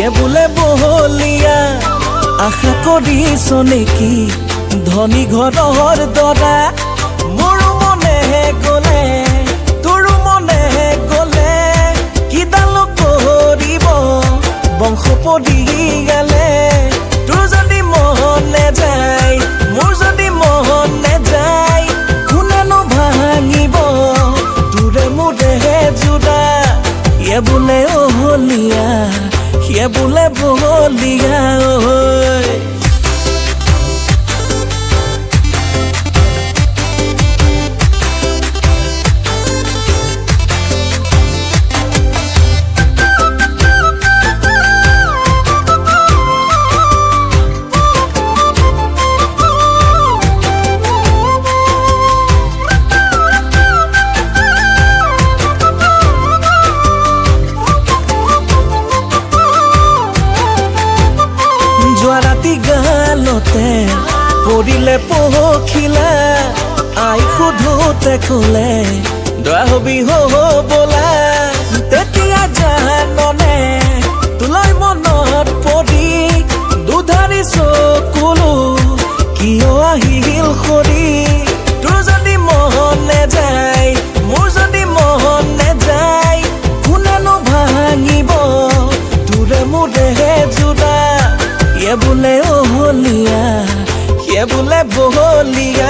সিয়ে বোলে বহলীয়া আশা কৰিছ নেকি ধনী ঘৰৰ দৰা মোৰ মনেহে গ'লে তোৰ মনেহে গ'লে কিডাল কৰিব বংশ পৰিয়ালে তোৰ যদি মন নেযায় মোৰ যদি মন নেযায় কোনেনো ভাঙিব তোৰে মোৰে জোৰা সিয়ে বোলে অহলীয়া সিয়ে বোলে বহলীয়া যোৱা ৰাতি গালতে পৰিলে পখিলা আই সোধোতে ক'লে দৰা হবি হ'বলা তেতিয়া জাননে তোলৈ মনত পৰি দুধাৰি চকুলো কিয় আহিল সৰি তোৰ যদি মন নেযায় মোৰ যদি মন নেযায় কোনেনো ভাঙিব তোৰে মোৰে জোৰা সিয়ে বোলে অহলীয়া সিয়ে বোলে বহলীয়া